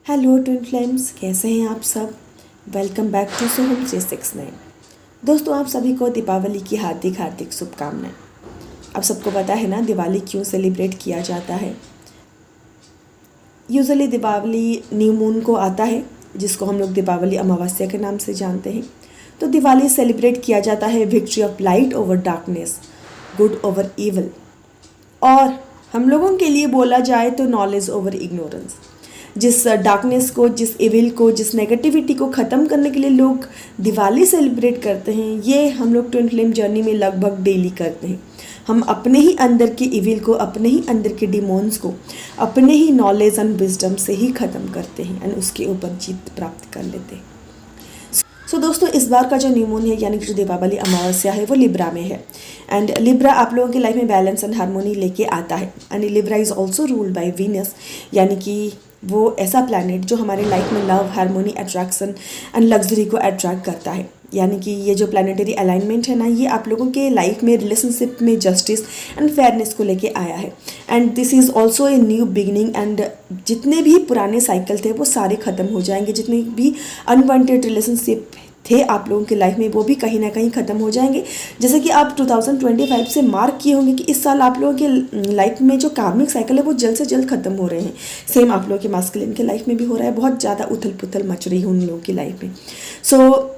Hello twin flames, कैसे हैं आप सब। वेलकम बैक टू सोहम 369। दोस्तों, आप सभी को दीपावली की हार्दिक हार्दिक शुभकामनाएं। आप सबको पता है ना दिवाली क्यों सेलिब्रेट किया जाता है। यूजुअली दीपावली न्यू मून को आता है, जिसको हम लोग दीपावली अमावस्या के नाम से जानते हैं। तो दिवाली सेलिब्रेट किया जाता है victory of light over darkness, good over evil, और हम लोगों के लिए बोला जाए तो नॉलेज ओवर इग्नोरेंस। जिस डार्कनेस को, जिस इविल को, जिस नेगेटिविटी को ख़त्म करने के लिए लोग दिवाली सेलिब्रेट करते हैं, ये हम लोग ट्विन फ्लेम जर्नी में लगभग डेली करते हैं। हम अपने ही अंदर के इविल को, अपने ही अंदर के डिमोन्स को अपने ही नॉलेज एंड विजडम से ही ख़त्म करते हैं एंड उसके ऊपर जीत प्राप्त कर लेते हैं। सो दोस्तों, इस बार का जो न्यू मून है यानी कि जो दीपावली अमावस्या है वो लिब्रा में है। एंड लिब्रा आप लोगों की लाइफ में बैलेंस एंड हारमोनी लेके आता है। And Libra is also ruled by Venus, यानी कि वो ऐसा प्लैनेट जो हमारे लाइफ में love, harmony, attraction and luxury को अट्रैक्ट करता है। यानी कि ये जो प्लानिटरी अलाइनमेंट है ना, ये आप लोगों के लाइफ में, रिलेशनशिप में जस्टिस एंड फेयरनेस को लेके आया है। And this is also a new beginning. And जितने भी पुराने साइकिल थे वो सारे ख़त्म हो जाएंगे। जितने भी अनवांटेड रिलेशनशिप थे आप लोगों की लाइफ में वो भी कहीं ना कहीं ख़त्म हो जाएंगे। जैसे कि आप 2025 से मार्क किए होंगे कि इस साल आप लोगों के लाइफ में जो कार्मिक साइकिल है वो जल्द से जल्द ख़त्म हो रहे हैं। सेम आप लोगों के मास्कुलिन के लाइफ में भी हो रहा है। बहुत ज़्यादा उथल पुथल मच रही है उन लोगों की लाइफ में। सो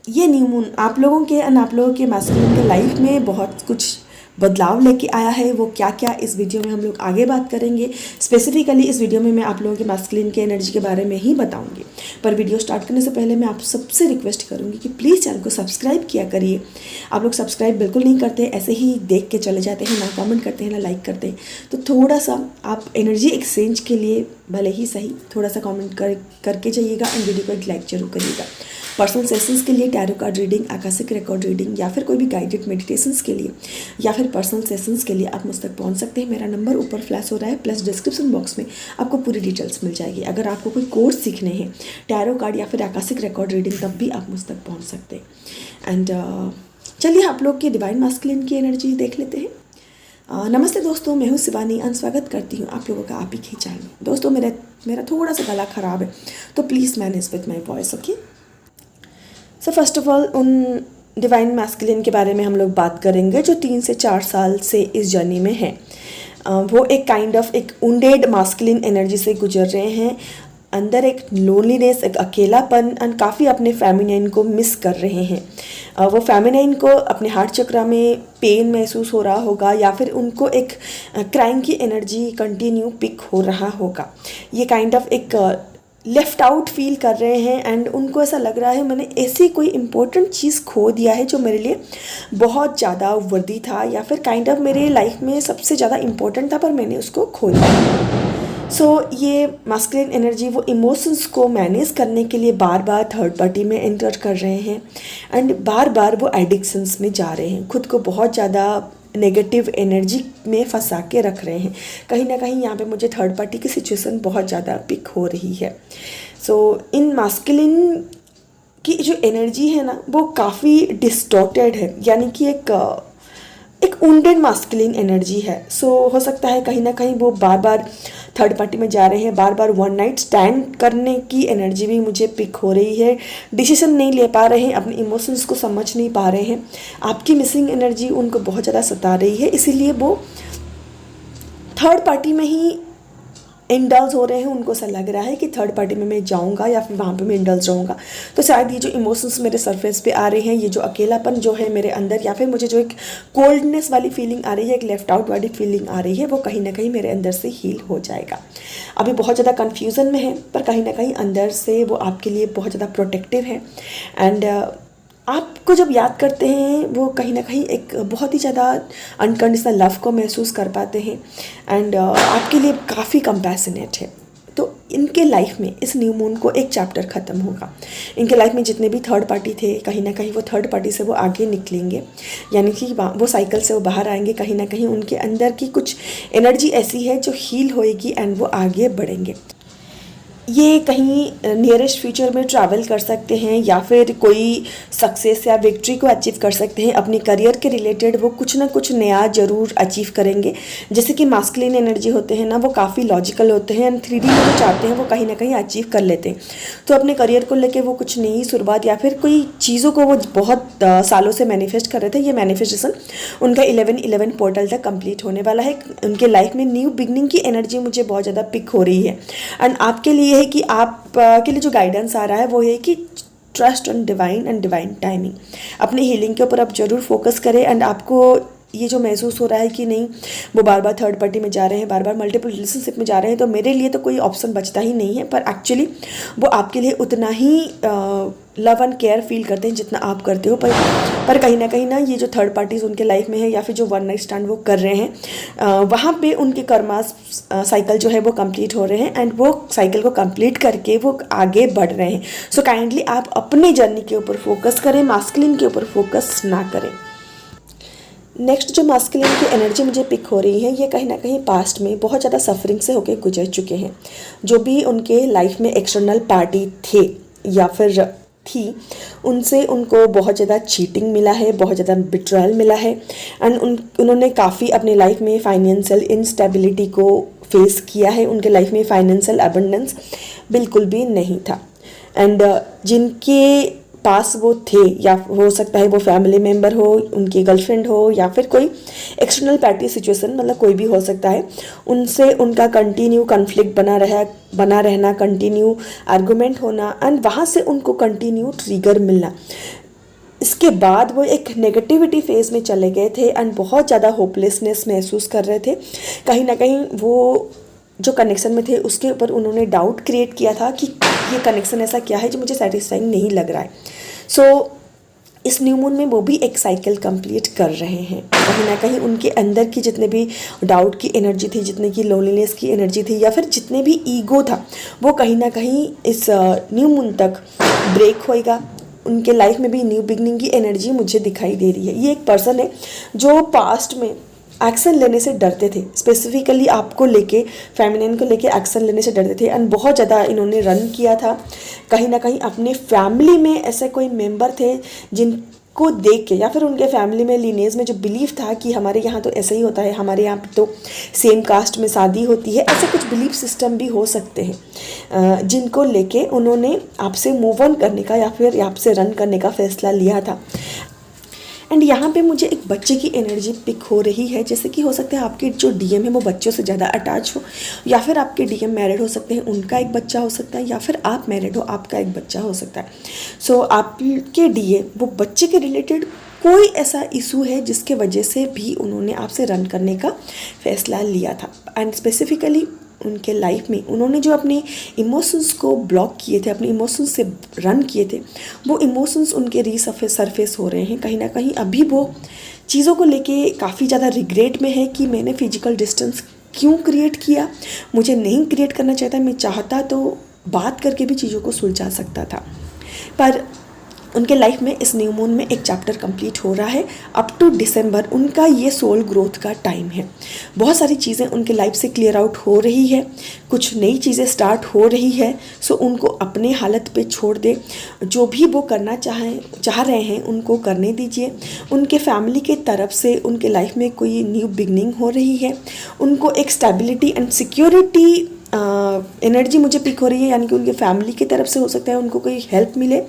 ये न्यू मून आप लोगों के एंड आप लोगों के मास्कुलिन के लाइफ में बहुत कुछ बदलाव लेके आया है। वो क्या क्या, इस वीडियो में हम लोग आगे बात करेंगे। स्पेसिफिकली इस वीडियो में मैं आप लोगों के मास्कुलिन के एनर्जी के बारे में ही बताऊंगी। पर वीडियो स्टार्ट करने से पहले मैं आप सबसे रिक्वेस्ट करूंगी कि प्लीज़ चैनल को सब्सक्राइब किया करिए। आप लोग सब्सक्राइब बिल्कुल नहीं करते, ऐसे ही देख के चले जाते हैं, ना कमेंट करते हैं ना लाइक करते हैं। तो थोड़ा सा आप एनर्जी एक्सचेंज के लिए भले ही सही थोड़ा सा कॉमेंट करके जाइएगा एंड वीडियो को एक लाइक जरूर करिएगा। पर्सनल सेशंस के लिए tarot card reading, Akashic record reading या फिर कोई भी गाइडेड मेडिटेशंस के लिए या फिर पर्सनल सेशंस के लिए आप मुझ तक पहुंच सकते हैं। मेरा नंबर ऊपर फ्लैश हो रहा है, प्लस डिस्क्रिप्शन बॉक्स में आपको पूरी डिटेल्स मिल जाएगी। अगर आपको कोई कोर्स सीखने हैं टैरो कार्ड या फिर आकाशिक रिकॉर्ड रीडिंग, तब भी आप मुझ तक पहुँच सकते हैं। एंड चलिए आप लोग की डिवाइन मास्कुलिन की एनर्जी देख लेते हैं। नमस्ते दोस्तों, मैं हूँ शिवानी एंड स्वागत करती हूँ आप लोगों का आप ही की चैनल में। दोस्तों, मेरा थोड़ा सा गला ख़राब है तो please manage with my voice, okay. So first of all उन डिवाइन मैस्कुलिन के बारे में हम लोग बात करेंगे जो 3 से 4 साल से इस जर्नी में हैं। वो एक काइंड ऑफ एक वुंडेड मास्कुलिन एनर्जी से गुजर रहे हैं। अंदर एक लोनलीनेस, एक अकेलापन एंड काफ़ी अपने फेमिनाइन को मिस कर रहे हैं। वो फेमिनाइन को अपने हार्ट चक्रा में पेन महसूस हो रहा होगा या फिर उनको एक क्राइम की एनर्जी कंटिन्यू पिक हो रहा होगा। ये काइंड ऑफ एक लेफ्ट आउट फील कर रहे हैं एंड उनको ऐसा लग रहा है मैंने ऐसी कोई इम्पोर्टेंट चीज़ खो दिया है जो मेरे लिए बहुत ज़्यादा वर्दी था या फिर काइंड ऑफ मेरे लाइफ में सबसे ज़्यादा इम्पोर्टेंट था, पर मैंने उसको खो दिया। सो ये मास्कुलिन एनर्जी वो इमोशंस को मैनेज करने के लिए बार बार थर्ड पार्टी में एंटर कर रहे हैं एंड बार बार वो एडिक्शंस में जा रहे हैं। खुद को बहुत ज़्यादा नेगेटिव एनर्जी में फंसा के रख रहे हैं। कहीं ना कहीं यहाँ पे मुझे थर्ड पार्टी की सिचुएशन बहुत ज़्यादा पिक हो रही है। सो इन मास्कुलिन की जो एनर्जी है ना वो काफ़ी डिस्टॉर्टेड है, यानी कि एक वुंडेड मास्कुलिन एनर्जी है। सो हो सकता है कहीं ना कहीं वो बार बार थर्ड पार्टी में जा रहे हैं, बार बार वन नाइट स्टैंड करने की एनर्जी भी मुझे पिक हो रही है। डिसीजन नहीं ले पा रहे हैं, अपने इमोशंस को समझ नहीं पा रहे हैं। आपकी मिसिंग एनर्जी उनको बहुत ज़्यादा सता रही है, इसीलिए वो थर्ड पार्टी में ही इंडल्ज हो रहे हैं। उनको ऐसा लग रहा है कि थर्ड पार्टी में मैं जाऊंगा या फिर वहाँ पे मैं इंडल्ज रहूँगा तो शायद ये जो इमोशंस मेरे सरफेस पे आ रहे हैं, ये जो अकेलापन जो है मेरे अंदर या फिर मुझे जो एक कोल्डनेस वाली फीलिंग आ रही है, एक लेफ्ट आउट वाली फीलिंग आ रही है, वो कहीं ना कहीं मेरे अंदर से हील हो जाएगा। अभी बहुत ज़्यादा कन्फ्यूज़न में है पर कहीं ना कहीं अंदर से वो आपके लिए बहुत ज़्यादा प्रोटेक्टिव है। एंड आपको जब याद करते हैं वो कहीं ना कहीं एक बहुत ही ज़्यादा अनकंडीशनल लव को महसूस कर पाते हैं एंड आपके लिए काफ़ी कंपैशनेट है। तो इनके लाइफ में इस न्यू मून को एक चैप्टर ख़त्म होगा। इनके लाइफ में जितने भी थर्ड पार्टी थे कहीं ना कहीं वो थर्ड पार्टी से वो आगे निकलेंगे, यानी कि वो साइकिल से वो बाहर आएंगे। कहीं ना कहीं उनके अंदर की कुछ एनर्जी ऐसी है जो हील होएगी एंड वो आगे बढ़ेंगे। ये कहीं नियरेस्ट फ्यूचर में ट्रैवल कर सकते हैं या फिर कोई सक्सेस या विक्ट्री को अचीव कर सकते हैं। अपनी करियर के रिलेटेड वो कुछ ना कुछ नया ज़रूर अचीव करेंगे। जैसे कि मास्कुलिन एनर्जी होते हैं ना, वो काफ़ी लॉजिकल होते हैं एंड 3D में जो चाहते हैं वो कहीं ना कहीं अचीव कर लेते हैं। तो अपने करियर को लेके वो कुछ नई शुरुआत या फिर कोई चीज़ों को वो बहुत सालों से मैनिफेस्ट कर रहे थे, ये मैनिफेस्टेशन उनका 11/11 पोर्टल तक कंप्लीट होने वाला है। उनके लाइफ में न्यू बिगनिंग की एनर्जी मुझे बहुत ज़्यादा पिक हो रही है। एंड आपके लिए है कि आप के लिए जो गाइडेंस आ रहा है वो है कि trust on divine and divine timing. अपने हीलिंग के ऊपर आप ज़रूर फोकस करें। एंड आपको ये जो महसूस हो रहा है कि नहीं वो बार बार थर्ड पार्टी में जा रहे हैं, बार बार मल्टीपल रिलेशनशिप में जा रहे हैं, तो मेरे लिए तो कोई ऑप्शन बचता ही नहीं है। पर एक्चुअली वो आपके लिए उतना ही लव एंड केयर फील करते हैं जितना आप करते हो। पर कहीं ना ये जो थर्ड पार्टीज उनके लाइफ में है या फिर जो वन नाइट स्टैंड वो कर रहे हैं, वहाँ पे उनके कर्मास साइकिल जो है वो कंप्लीट हो रहे हैं एंड वो साइकिल को कंप्लीट करके वो आगे बढ़ रहे हैं। सो काइंडली आप अपने जर्नी के ऊपर फोकस करें, मास्कुलिन के ऊपर फोकस ना करें। नेक्स्ट जो मास्कुलिन की एनर्जी मुझे पिक हो रही है, ये कहीं ना कहीं पास्ट में बहुत ज़्यादा सफरिंग से होके गुजर चुके हैं। जो भी उनके लाइफ में एक्सटर्नल पार्टी थे या फिर थी, उनसे उनको बहुत ज़्यादा चीटिंग मिला है, बहुत ज़्यादा बिट्रायल मिला है एंड उन्होंने काफ़ी अपने लाइफ में फाइनेंशियल इंस्टेबिलिटी को फेस किया है। उनके लाइफ में फाइनेंशियल अबंडेंस बिल्कुल भी नहीं था। एंड जिनके पास वो थे, या हो सकता है वो फैमिली मेम्बर हो, उनकी गर्लफ्रेंड हो या फिर कोई एक्सटर्नल पार्टी सिचुएशन, मतलब कोई भी हो सकता है, उनसे उनका कंटिन्यू कन्फ्लिक्ट बना रहना, कंटिन्यू आर्गूमेंट होना एंड वहाँ से उनको कंटिन्यू ट्रिगर मिलना। इसके बाद वो एक नेगेटिविटी फेज में चले गए थे एंड बहुत ज़्यादा होपलेसनेस महसूस कर रहे थे। कहीं ना कहीं वो जो कनेक्शन में थे उसके ऊपर उन्होंने डाउट क्रिएट किया था कि ये कनेक्शन ऐसा क्या है जो मुझे सेटिस्फाइंग नहीं लग रहा है। सो इस न्यू मून में वो भी एक साइकिल कंप्लीट कर रहे हैं। कहीं ना कहीं उनके अंदर की जितने भी डाउट की एनर्जी थी, जितने की लोनलीनेस की एनर्जी थी या फिर जितने भी ईगो था, वो कहीं ना कहीं इस न्यू मून तक ब्रेक होएगा। उनके लाइफ में भी न्यू बिगनिंग की एनर्जी मुझे दिखाई दे रही है। ये एक पर्सन है जो पास्ट में एक्शन लेने से डरते थे, स्पेसिफिकली आपको लेके, फेमिनिन को लेके एक्शन लेने से डरते थे एंड बहुत ज़्यादा इन्होंने रन किया था। कहीं ना कहीं अपने फैमिली में ऐसे कोई मेंबर थे जिनको देख के या फिर उनके फैमिली में लीनेज में जो बिलीफ था कि हमारे यहाँ तो ऐसा ही होता है, हमारे यहाँ पे तो सेम कास्ट में शादी होती है, ऐसे कुछ बिलीफ सिस्टम भी हो सकते हैं जिनको लेके उन्होंने आपसे मूव ऑन करने का या फिर आपसे रन करने का फैसला लिया था। एंड यहाँ पे मुझे एक बच्चे की एनर्जी पिक हो रही है। जैसे कि हो सकता है आपके जो डीएम है वो बच्चों से ज़्यादा अटैच हो, या फिर आपके डीएम मैरिड हो सकते हैं, उनका एक बच्चा हो सकता है, या फिर आप मैरिड हो, आपका एक बच्चा हो सकता है। सो आपके डीएम वो बच्चे के रिलेटेड कोई ऐसा इशू है जिसके वजह से भी उन्होंने आपसे रन करने का फैसला लिया था। एंड स्पेसिफिकली उनके लाइफ में उन्होंने जो अपने इमोशंस को ब्लॉक किए थे, अपने इमोशंस से रन किए थे, वो इमोशंस उनके सरफेस हो रहे हैं। कहीं ना कहीं अभी वो चीज़ों को लेके काफ़ी ज़्यादा रिग्रेट में है कि मैंने फिजिकल डिस्टेंस क्यों क्रिएट किया, मुझे नहीं क्रिएट करना चाहता। मैं चाहता तो बात करके भी चीज़ों को सुलझा सकता था। पर उनके लाइफ में इस न्यू मून में एक चैप्टर कंप्लीट हो रहा है। अप टू दिसंबर उनका ये सोल ग्रोथ का टाइम है। बहुत सारी चीज़ें उनके लाइफ से क्लियर आउट हो रही है, कुछ नई चीज़ें स्टार्ट हो रही है। सो उनको अपने हालत पे छोड़ दे, जो भी वो करना चाह रहे हैं उनको करने दीजिए। उनके फैमिली के तरफ से उनके लाइफ में कोई न्यू बिगनिंग हो रही है, उनको एक स्टेबिलिटी एंड सिक्योरिटी एनर्जी मुझे पिक हो रही है। यानी कि उनके फैमिली की तरफ से हो सकता है उनको कोई हेल्प मिले,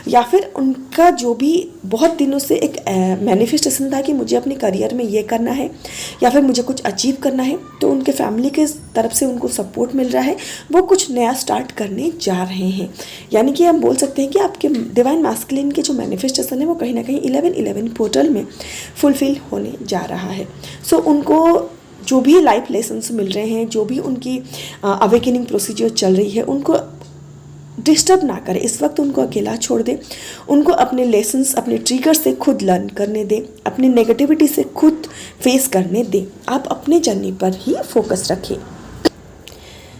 या फिर उनका जो भी बहुत दिनों से एक मैनिफेस्टेशन था कि मुझे अपने करियर में ये करना है या फिर मुझे कुछ अचीव करना है, तो उनके फैमिली के तरफ से उनको सपोर्ट मिल रहा है, वो कुछ नया स्टार्ट करने जा रहे हैं। यानी कि हम बोल सकते हैं कि आपके डिवाइन मास्कुलिन के जो मैनिफेस्टेशन है वो कहीं ना कहीं 11/11 पोर्टल में फुलफिल होने जा रहा है। सो उनको जो भी लाइफ लेसन्स मिल रहे हैं, जो भी उनकी अवेकनिंग प्रोसीजर चल रही है, उनको डिस्टर्ब ना करें। इस वक्त उनको अकेला छोड़ दें, उनको अपने लेसन्स अपने ट्रिगर से खुद लर्न करने दें, अपनी नेगेटिविटी से खुद फेस करने दें। आप अपने जर्नी पर ही फोकस रखें।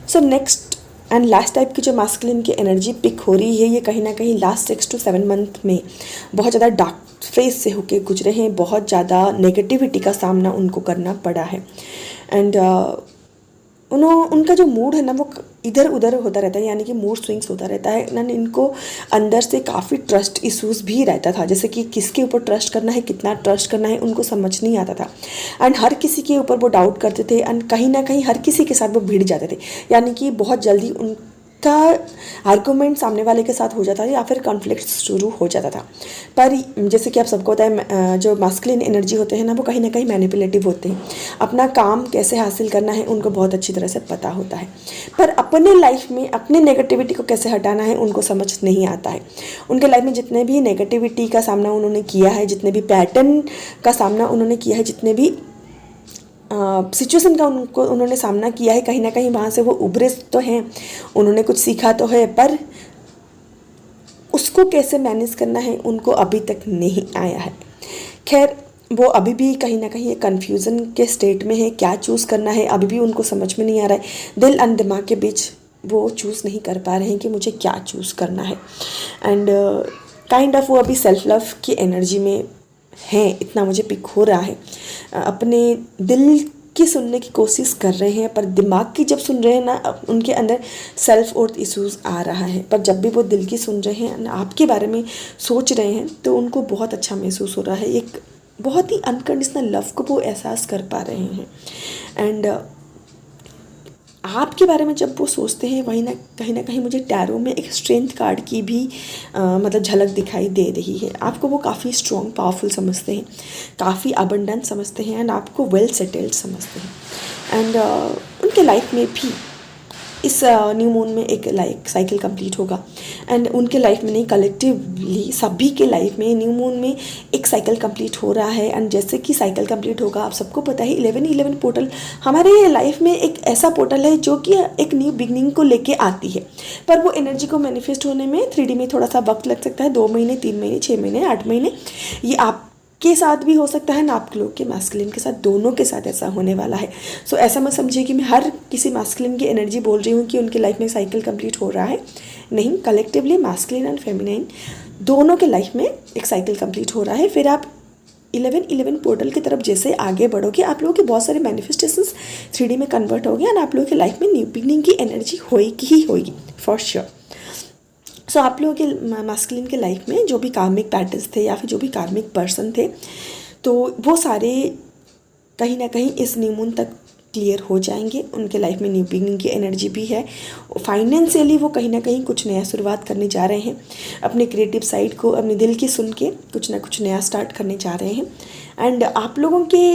So next and last type की जो मास्कुलिन की एनर्जी पिक हो रही है, ये कहीं ना कहीं लास्ट 6 to 7 मंथ में बहुत ज़्यादा डार्क फेज से होके गुजरे हैं, बहुत ज़्यादा नेगेटिविटी का सामना उनको करना पड़ा है। एंड उनका जो मूड है ना वो इधर उधर होता रहता है, यानी कि मूड स्विंग्स होता रहता है ना। इनको अंदर से काफ़ी ट्रस्ट इश्यूज भी रहता था, जैसे कि किसके ऊपर ट्रस्ट करना है, कितना ट्रस्ट करना है, उनको समझ नहीं आता था। एंड हर किसी के ऊपर वो डाउट करते थे एंड कहीं ना कहीं हर किसी के साथ वो भिड़ जाते थे, यानी कि बहुत जल्दी उनका आर्गूमेंट सामने वाले के साथ हो जाता था या फिर कॉन्फ्लिक्ट शुरू हो जाता था। पर जैसे कि आप सबको पता है जो मास्कुलिन एनर्जी होते हैं ना वो कहीं ना कहीं मैनिपुलेटिव होते हैं, अपना काम कैसे हासिल करना है उनको बहुत अच्छी तरह से पता होता है, पर अपने लाइफ में अपने नेगेटिविटी को कैसे हटाना है उनको समझ नहीं आता है। उनके लाइफ में जितने भी नेगेटिविटी का सामना उन्होंने किया है, जितने भी पैटर्न का सामना उन्होंने किया है, जितने भी सिचुएशन का उन्होंने सामना किया है, कहीं ना कहीं वहाँ से वो उभरे तो हैं, उन्होंने कुछ सीखा तो है, पर उसको कैसे मैनेज करना है उनको अभी तक नहीं आया है। खैर वो अभी भी कहीं ना कहीं कन्फ्यूज़न के स्टेट में है, क्या चूज़ करना है अभी भी उनको समझ में नहीं आ रहा है। दिल एंड दिमाग के बीच वो चूज़ नहीं कर पा रहे हैं कि मुझे क्या चूज़ करना है। एंड काइंड ऑफ वो अभी सेल्फ लव की एनर्जी में हैं, इतना मुझे पिक हो रहा है। अपने दिल की सुनने की कोशिश कर रहे हैं, पर दिमाग की जब सुन रहे हैं ना उनके अंदर सेल्फ वर्थ इश्यूज़ आ रहा है। पर जब भी वो दिल की सुन रहे हैं, आपके बारे में सोच रहे हैं, तो उनको बहुत अच्छा महसूस हो रहा है, एक बहुत ही अनकंडीशनल लव को वो एहसास कर पा रहे हैं। एंड आपके बारे में जब वो सोचते हैं वहीं ना कहीं मुझे टैरो में एक स्ट्रेंथ कार्ड की भी मतलब झलक दिखाई दे रही है। आपको वो काफ़ी स्ट्रॉन्ग पावरफुल समझते हैं, काफ़ी अबंडेंट समझते हैं एंड आपको वेल सेटल्ड समझते हैं। एंड उनके लाइफ में भी इस न्यू मून में एक लाइफ साइकिल कंप्लीट होगा। एंड उनके लाइफ में नहीं, कलेक्टिवली सभी के लाइफ में न्यू मून में एक साइकिल कंप्लीट हो रहा है। एंड जैसे कि साइकिल कंप्लीट होगा, आप सबको पता है 11-11 पोर्टल हमारे लाइफ में एक ऐसा पोर्टल है जो कि एक न्यू बिगनिंग को लेके आती है, पर वो एनर्जी को मैनिफेस्ट होने में 3D में थोड़ा सा वक्त लग सकता है, 2 महीने, 3 महीने, 6 महीने, 8 महीने। ये आप के साथ भी हो सकता है ना, आप लोग के मैस्कुलिन के साथ, दोनों के साथ ऐसा होने वाला है। सो ऐसा मत समझिए कि मैं हर किसी मैस्कुलिन की एनर्जी बोल रही हूँ कि उनके लाइफ में साइकिल कंप्लीट हो रहा है, नहीं, कलेक्टिवली मैस्कुलिन एंड फेमिनाइन दोनों के लाइफ में एक साइकिल कंप्लीट हो रहा है। फिर आप 11-11 पोर्टल की तरफ जैसे आगे बढ़ोगे, आप लोगों के बहुत सारे मैनिफेस्टेशंस 3D में कन्वर्ट हो गए एंड आप लोगों के लाइफ में न्यू बिगनिंग की एनर्जी होगी ही होगी फॉर श्योर। सो आप लोगों के मैस्कुलिन के लाइफ में जो भी कार्मिक पैटर्न्स थे या फिर जो भी कार्मिक पर्सन थे, तो वो सारे कहीं ना कहीं इस न्यू मून तक क्लियर हो जाएंगे। उनके लाइफ में न्यू बिगनिंग की एनर्जी भी है। फाइनेंशियली वो कहीं ना कहीं कुछ नया शुरुआत करने जा रहे हैं, अपने क्रिएटिव साइड को अपने दिल की सुन के कुछ ना कुछ नया स्टार्ट करने जा रहे हैं। एंड आप लोगों के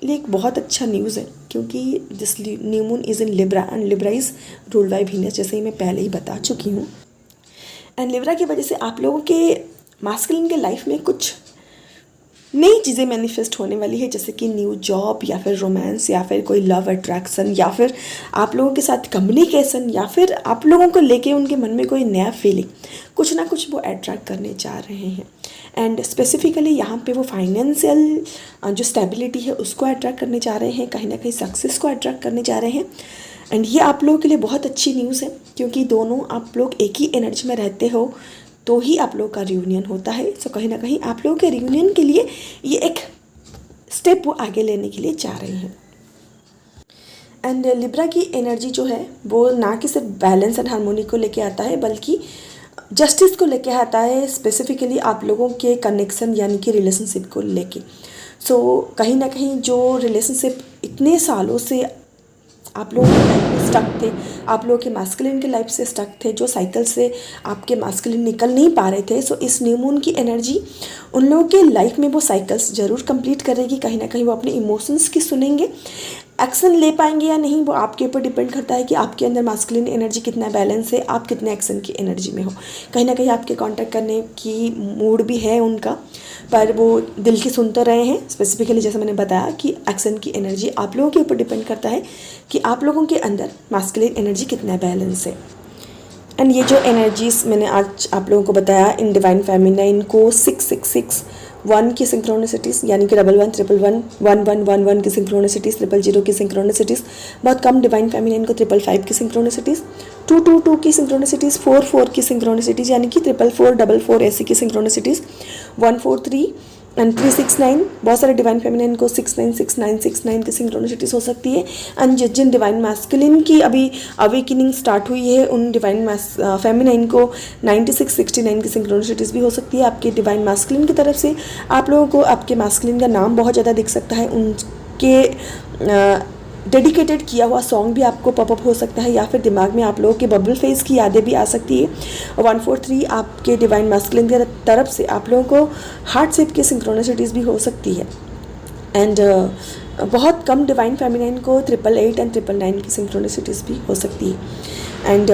लिए एक बहुत अच्छा न्यूज़ है, क्योंकि this new moon is in Libra and Libra is ruled by Venus, जैसे ही मैं पहले ही बता चुकी हूँ। एंड लिब्रा की वजह से आप लोगों के मैस्कुलिन के लाइफ में कुछ नई चीज़ें मैनिफेस्ट होने वाली है, जैसे कि न्यू जॉब या फिर रोमांस या फिर कोई लव अट्रैक्शन या फिर आप लोगों के साथ कम्युनिकेशन या फिर आप लोगों को लेके उनके मन में कोई नया फीलिंग, कुछ ना कुछ वो अट्रैक्ट करने जा रहे हैं। एंड स्पेसिफिकली यहाँ पे वो फाइनेंशियल जो स्टेबिलिटी है उसको अट्रैक्ट करने जा रहे हैं, कहीं ना कहीं सक्सेस को अट्रैक्ट करने जा रहे हैं। एंड ये आप लोगों के लिए बहुत अच्छी न्यूज़ है, क्योंकि दोनों आप लोग एक ही एनर्जी में रहते हो तो ही आप लोग का रियूनियन होता है। सो कहीं ना कहीं आप लोगों के रियूनियन के लिए ये एक स्टेप वो आगे लेने के लिए जा रहे हैं। एंड लिब्रा की एनर्जी जो है वो ना कि सिर्फ बैलेंस एंड हार्मोनी को लेके आता है, बल्कि जस्टिस को लेके आता है, स्पेसिफिकली आप लोगों के कनेक्शन यानी कि रिलेशनशिप को लेके। सो कहीं ना कहीं जो रिलेशनशिप इतने सालों से आप लोगों के लाइफ में स्टक थे, आप लोगों के मैस्कुलिन के लाइफ से स्टक थे, जो साइकिल से आपके मैस्कुलिन निकल नहीं पा रहे थे, सो इस न्यू मून की एनर्जी उन लोगों के लाइफ में वो साइकिल्स ज़रूर कंप्लीट करेगी। कहीं ना कहीं वो अपने इमोशंस की सुनेंगे, एक्शन ले पाएंगे या नहीं वो आपके ऊपर डिपेंड करता है कि आपके अंदर मैस्कुलिन एनर्जी कितना बैलेंस है, आप कितने एक्शन की एनर्जी में हो। कहीं ना कहीं आपके कांटेक्ट करने की मूड भी है उनका, पर वो दिल की सुन तो रहे हैं। स्पेसिफिकली जैसे मैंने बताया कि एक्शन की एनर्जी आप लोगों के ऊपर डिपेंड करता है कि आप लोगों के अंदर मैस्कुलिन एनर्जी कितना बैलेंस है। एंड ये जो एनर्जीज मैंने आज आप लोगों को बताया इन डिवाइन फेमिनाइन को 666 की सिंक्रोनिसिटीज़, यानी कि 1111 की सिंक्रोनिसिटीज़, 000 की सिंक्रोनिसिटीज़, बहुत कम डिवाइन फेमिनाइन को 555 की सिंक्रोनिसिटीज़, 222 की सिंक्रोनिसिटीज़, 44 की सिंक्रोनिसिटीज़, यानी कि 444 ऐसी की सिंक्रोनिसिटीज़, 143 एंड 369, बहुत सारे डिवाइन फेमिनिन को 696969 की सिंक्रोनिसिटीज हो सकती है। एंड जिन डिवाइन मैस्कुलिन की अभी अवेकनिंग स्टार्ट हुई है उन डिवाइन फेमिनिन को 9669 की सिंक्रोनिसिटीज भी हो सकती है। आपके डिवाइन मैस्कुलिन की तरफ से आप लोगों को आपके मैस्कुलिन का नाम बहुत ज़्यादा दिख सकता है, उनके डेडिकेटेड किया हुआ सॉन्ग भी आपको पॉपअप हो सकता है, या फिर दिमाग में आप लोगों के बबल फेज की यादें भी आ सकती है। 143 आपके डिवाइन मैस्कुलिन की तरफ से आप लोगों को हार्ट शेप की सिंक्रोनिसिटीज़ भी हो सकती है। एंड बहुत कम डिवाइन फेमिनाइन को 888 एंड 999 की सिंक्रोनिसिटीज़ भी हो सकती है। एंड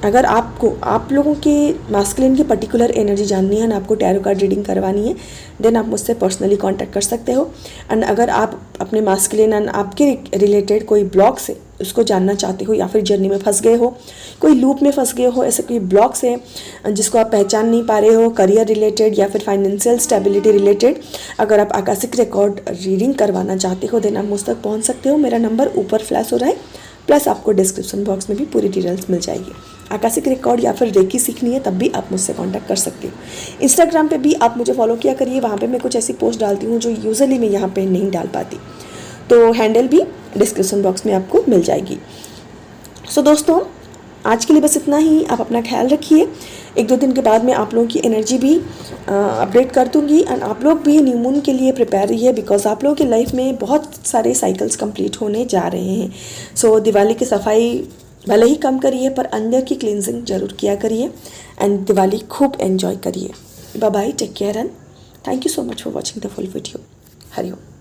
अगर आपको आप लोगों के मास्कुलिन की पर्टिकुलर एनर्जी जाननी है ना, आपको टैरो कार्ड रीडिंग करवानी है, देन आप मुझसे पर्सनली कांटेक्ट कर सकते हो। एंड अगर आप अपने मास्कुलिन एंड आपके रिलेटेड कोई ब्लॉक से उसको जानना चाहते हो, या फिर जर्नी में फंस गए हो, कोई लूप में फंस गए हो, ऐसे कोई ब्लॉक्स है जिसको आप पहचान नहीं पा रहे हो, करियर रिलेटेड या फिर फाइनेंशियल स्टेबिलिटी रिलेटेड, अगर आप आकाशिक रिकॉर्ड रीडिंग करवाना चाहते हो देन आप मुझ तक पहुँच सकते हो। मेरा नंबर ऊपर फ्लैश हो रहा है, प्लस आपको डिस्क्रिप्शन बॉक्स में भी पूरी डिटेल्स मिल जाएगी। आकाशिक रिकॉर्ड या फिर रेकी सीखनी है तब भी आप मुझसे कांटेक्ट कर सकते हो। इंस्टाग्राम पे भी आप मुझे फॉलो किया करिए, वहाँ पे मैं कुछ ऐसी पोस्ट डालती हूँ जो यूजुअली मैं यहाँ पे नहीं डाल पाती, तो हैंडल भी डिस्क्रिप्शन बॉक्स में आपको मिल जाएगी। सो दोस्तों, आज के लिए बस इतना ही। आप अपना ख्याल रखिए। 1-2 दिन के बाद मैं आप लोगों की एनर्जी भी अपडेट कर दूँगी, एंड आप लोग भी न्यू मून के लिए प्रिपेयर रहिए, बिकॉज आप लोगों की लाइफ में बहुत सारे साइकिल्स कंप्लीट होने जा रहे हैं। सो दिवाली की सफाई भले ही कम करिए पर अंदर की क्लींजिंग जरूर किया करिए, एंड दिवाली खूब एंजॉय करिए। Bye bye, take care and thank you so much for watching the full video. Hariom.